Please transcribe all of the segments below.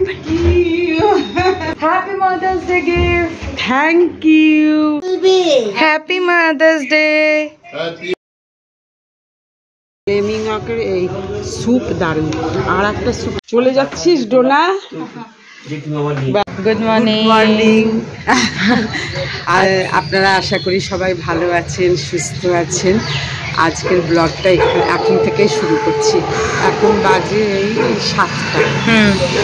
you. Happy Mother's Day gift. Thank you. Happy Mother's Day. ফ্লেমিং আকারে এই soup দারুণ। আর একটা স্যুপ চলে যাচ্ছিস ডোনা? Good morning. আর আপনারা আশা করি সবাই ভালো আছেন, সুস্থ আছেন। আজকের ব্লগটা এখন থেকেই শুরু করছি। এখন বাজে এই 7টা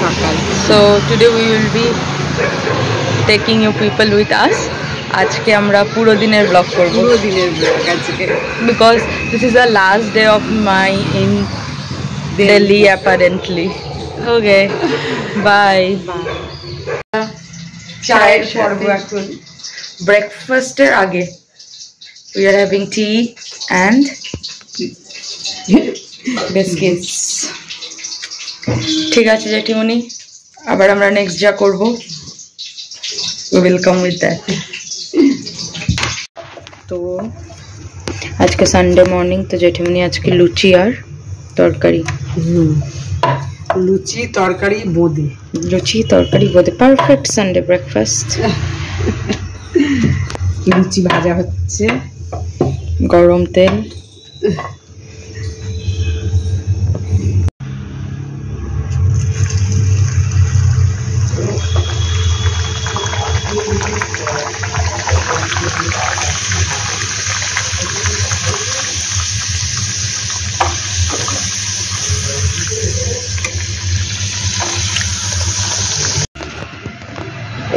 সকাল। So today we will be taking you people with us. আজকে আমরা পুরো দিনের ব্লগ করব। পুরো দিনের ব্লগ আজকে, because this is the last day of my in Delhi apparently. Okay bye. চায়ের পর্ব এখন, ব্রেকফাস্টের আগে we are having tea and biscuits. ঠিক আছে জেঠিমণি, আবার আমরা নেক্সট যা করব we will come with that. তো আজকে সানডে মর্নিং, তো জেঠিমণি আজকে লুচি আর তরকারি। লুচি তরকারি বোঁদে। লুচি তরকারি বোঁদে, পারফেক্ট সানডে ব্রেকফাস্ট। লুচি ভাজা হচ্ছে, গরম তেল।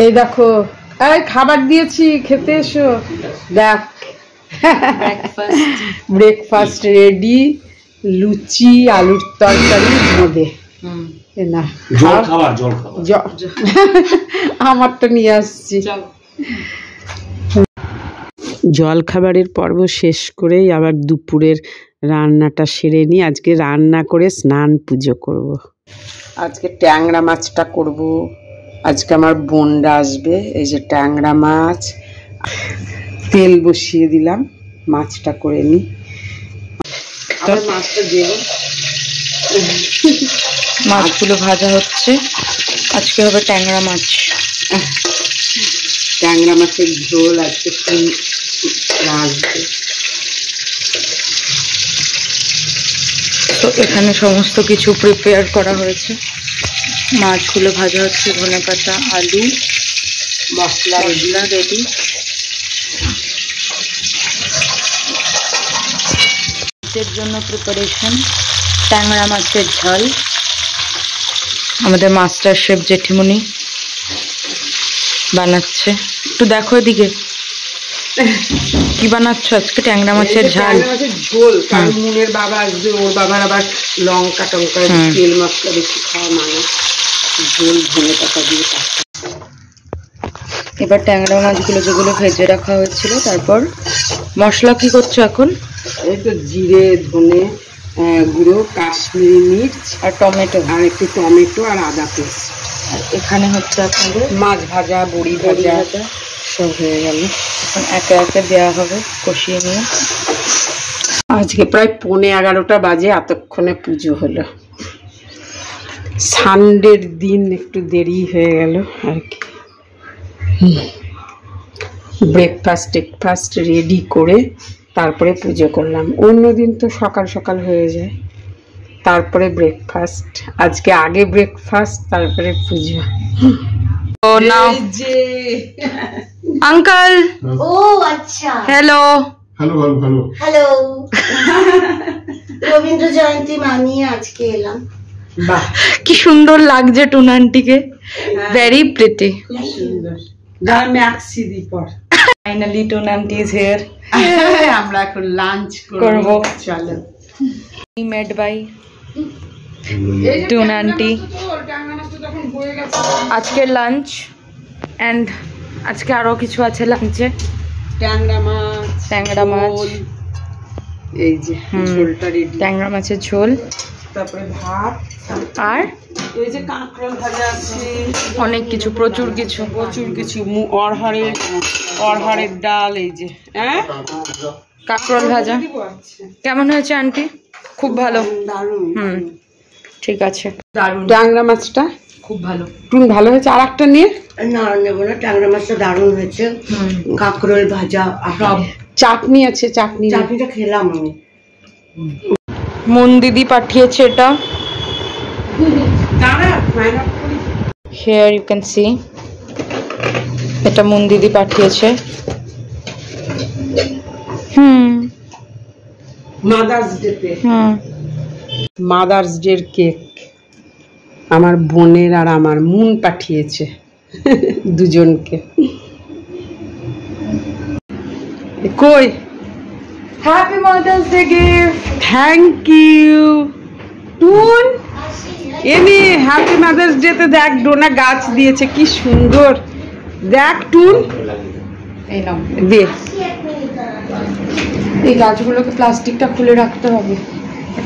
এই দেখো, এই খাবার দিয়েছি, খেতে এসো। দেখ ব্রেকফাস্ট রেডি, লুচি আলুর তরকারি বোঁদে। না আমার তো নিয়ে আসছি। জল খাবারের পর্ব শেষ করেই আবার দুপুরের রান্নাটা সেরে নিই। আজকে রান্না করে স্নান পুজো করব। আজকে ট্যাংরা মাছটা করব। আজকে আমার বোনরা আসবে। এই যে ট্যাংরা মাছ, তেল বসিয়ে দিলাম, মাছটা করে নিই। আবার মাছটা দেব। মাছগুলো ভাজা হচ্ছে। আজকে হবে ট্যাংরা মাছ। ট্যাংরা মাছের ঝোল আজকে আসবে। তো এখানে সমস্ত কিছু প্রিপেয়ার করা হয়েছে। মাছগুলো ভাজা হচ্ছে, ধনে পাতা, আলু, মশলা রেডি। মাছের জন্য প্রিপারেশন, ট্যাংরা মাছের ঝাল। আমাদের মাস্টার শেফ জেঠিমণি বানাচ্ছে। একটু দেখো এদিকে, কি বানাচ্ছ আজকে? ট্যাংরা মাছের ঝাল, ঝোল। কারণ মুনের বাবা আসবে, ওর বাবার আবার লঙ্কা টঙ্কা তেল মশলা বেশি খাওয়া মানে ঝোল, ধনে পাতা দিয়ে। এবার ট্যাংরা মাছগুলো যেগুলো ভেজে রাখা হয়েছিল, তারপর মশলা কি করছো এখন? এই তো জিরে, ধনে গুঁড়ো, কাশ্মীরি মির্চ আর টমেটো, আর একটু টমেটো আর আদা পেস্ট। আর এখানে হচ্ছে আপনাদের মাছ ভাজা, বড়ি ভাজা সব হয়ে গেল। এখন একে একে দেওয়া হবে কষিয়ে নিয়ে। আজকে প্রায় 11:15 বাজে, এতক্ষণে পুজো হলো। সানডের দিন একটু দেরি হয়ে গেল আর কি। ব্রেকফাস্ট রেডি করে তারপরে পুজো করলাম। অন্যদিন তো সকাল সকাল হয়ে যায়, তারপরে ব্রেকফাস্ট। আজকে আগে ব্রেকফাস্ট, তারপরে পুজো। ও নাও যে আঙ্কেল। ও আচ্ছা, হ্যালো হ্যালো। রবীন্দ্র জয়ন্তী মানিয়ে আজকে এলাম। বাহ, কি সুন্দর লাগছে টুনা আন্টিকে, ভেরি প্রিটি। ম্যাক্সি দি পর finally Tuna aunty is here. আমরা এখন লাঞ্চ করব। চলো। Made by Tuna aunty. আজকের লাঞ্চ অ্যান্ড আজকে আরো কিছু আছে লাঞ্চে। ট্যাংরা মাছ, এই যে ঝোলটা রেডি, ট্যাংরা মাছের ঝোল, তারপরে ভাত, আর এই যে কাঁকরোল ভাজা আছে, অনেক কিছু, প্রচুর কিছু। অরহরের ডাল, এই যে কাঁকরোল ভাজা। কেমন হয়েছে আন্টি? খুব ভালো। দারুণ। ঠিক আছে। দারুণ। ট্যাংরা মাছটা খুব ভালো। টুন ভালো হয়েছে। আর একটা নিয়ে না নেবো না, ট্যাংরা মাছটা দারুণ হয়েছে। কাঁকরোল ভাজা, সব চাটনি আছে, চাটনি চাটনিটা খেলাম আমি। মন দিদি পাঠিয়েছে এটা। Here you can see, এটা মন দিদি পাঠিয়েছে। মাদার্স ডেতে, মাদার্স ডের কেক আমার বোনের আর আমার মুন পাঠিয়েছে দুজনকে। কই happy mother's day gift. Thank you Tun. এনে হ্যাপি মাদার্স ডেতে দেখ ডোনা গাছ দিয়েছে, কি সুন্দর দেখ টুন। এই নাও, দে। এই গাছগুলোকে প্লাস্টিকটা খুলে রাখতে হবে।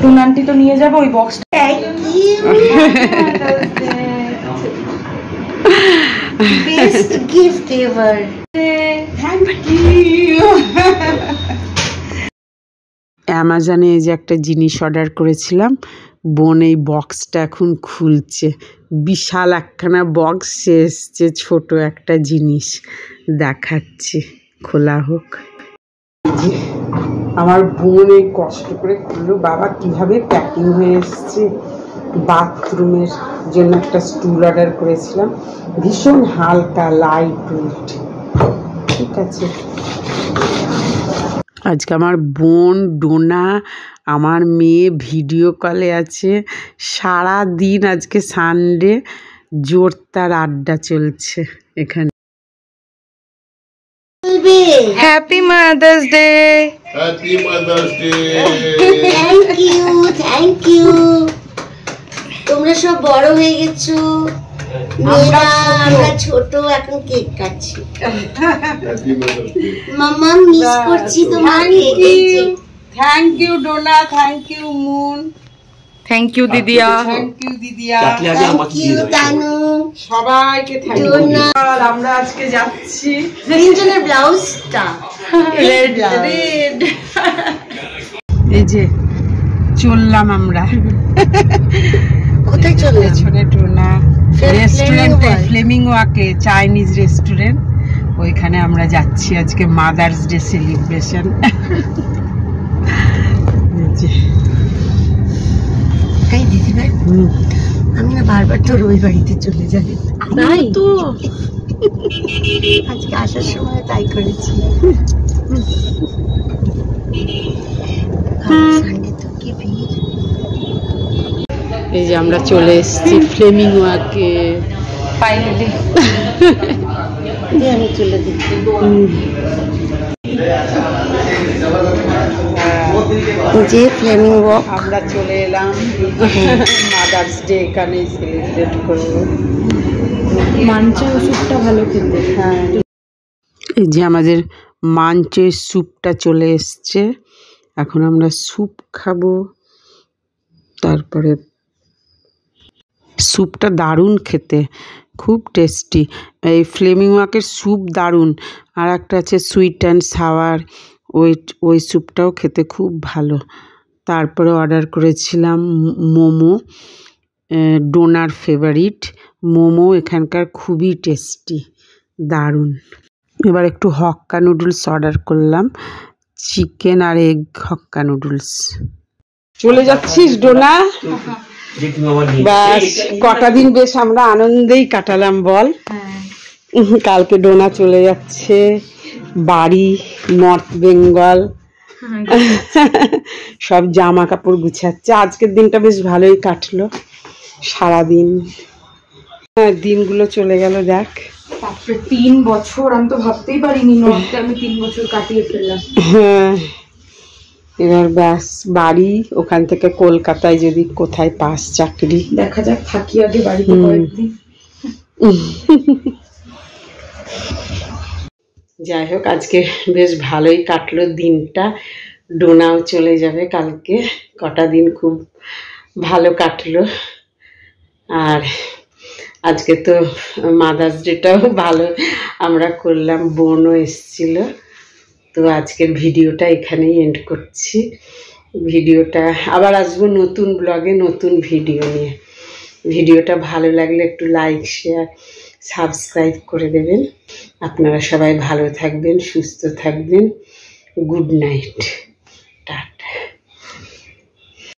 টুন আন্টি তো নিয়ে যাবে ওই বক্সটা। Best gift ever. Thank you. অ্যামাজনে এই যে একটা জিনিস অর্ডার করেছিলাম, বোন এই বক্সটা এখন খুলছে। বিশাল একখানা বক্স এসছে, ছোট একটা জিনিস দেখাচ্ছি, খোলা হোক। আমার বোন এই কষ্ট করে খুললো, বাবা কিভাবে প্যাকিং হয়ে এসছে। বাথরুমের জন্য একটা স্টুল অর্ডার করেছিলাম, ভীষণ হালকা, লাইট ওয়েট। ঠিক আছে, আজকে আমার বোন ডোনা, আমার মেয়ে ভিডিও কলে আছে সারা দিন। আজকে সানডে, জোরদার আড্ডা চলছে এখানে। Happy mother's Day. Happy mother's Day. Thank you, thank you. তোমরা সব বড় হয়ে গেছো, আমরা ছোট, এখন কেক কাটছি। Happy mother's day. Mamma miss করছি তোমাকে। Thank you Dona, thank you Moon, thank you দিদিয়া। থ্যাংক ইউ দিদিয়া, থ্যাংক ইউ তানু, সবাইকে থ্যাংক ইউ। ডোনা। আমরা আজকে যাচ্ছি তিনজনের ব্লাউজটা রেড রেড। এই যে চললাম আমরা। কোথায় চললে? পেছনে টোনা রেস্টুরেন্টে, ফ্লেমিং ওয়াকে, চাইনিজ রেস্টুরেন্ট, ওইখানে আমরা যাচ্ছি আজকে মাদার্স ডে সেলিব্রেশন। দিদিভাই, আমি না বারবার তোর ওই বাড়িতে চলে যাই। তাই তো আজকে আসার সময় তাই করেছি। সানডে তো কি ভিড়। এই যে আমরা চলে এসেছি ফ্লেমিং ওয়াকে। ফাইনালি আমি চলে দিচ্ছি। যে ফ্লেমিং ওয়াক, আমরা চলে এলাম মাদার্স ডে এখানে সেলিব্রেট করবো। মাঞ্চা ওষুধটা ভালো খেতে। হ্যাঁ, এই যে আমাদের মাঞ্চের স্যুপটা চলে এসছে, এখন আমরা স্যুপ খাবো। তারপরে স্যুপটা দারুণ খেতে, খুব টেস্টি। এই ফ্লেমিং ওয়াকের স্যুপ দারুণ। আর একটা আছে সুইট অ্যান্ড সাওয়ার, ওই স্যুপটাও খেতে খুব ভালো। তারপরে অর্ডার করেছিলাম মোমো, ডোনার ফেভারিট মোমো, এখানকার খুবই টেস্টি, দারুণ। এবার একটু হক্কা নুডলস অর্ডার করলাম, চিকেন আর এগ হক্কা নুডলস। চলে যাচ্ছিস ডোনা? ব্যাস, কটা দিন বেশ আমরা আনন্দেই কাটালাম বল। কালকে ডোনা চলে যাচ্ছে বাড়ি, নর্থ বেঙ্গল। সব জামা কাপড় গুছাচ্ছে। আজকের দিনটা বেশ ভালোই কাটলো, সারাদিন। দিনগুলো চলে গেল দেখ। তারপরে 3 বছর, আমি তো ভাবতেই পারিনি নর্থে আমি 3 বছর কাটিয়ে ফেললাম। হ্যাঁ, এবার ব্যাস বাড়ি, ওখান থেকে কলকাতায় যদি কোথায় পাস চাকরি, দেখা যাক, থাকি আগে বাড়িতে কয়েকদিন। যাই হোক, আজকে বেশ ভালোই কাটলো দিনটা। ডোনাও চলে যাবে কালকে, কটা দিন খুব ভালো কাটলো। আর আজকে তো মাদার্স ডেটাও ভালো আমরা করলাম, বোনও এসেছিল। তো আজকের ভিডিওটা এখানেই এন্ড করছি। ভিডিওটা আবার আসবো নতুন ব্লগে, নতুন ভিডিও নিয়ে। ভিডিওটা ভালো লাগলে একটু লাইক শেয়ার সাবস্ক্রাইব করে দেবেন। আপনারা সবাই ভালো থাকবেন, সুস্থ থাকবেন। Good night.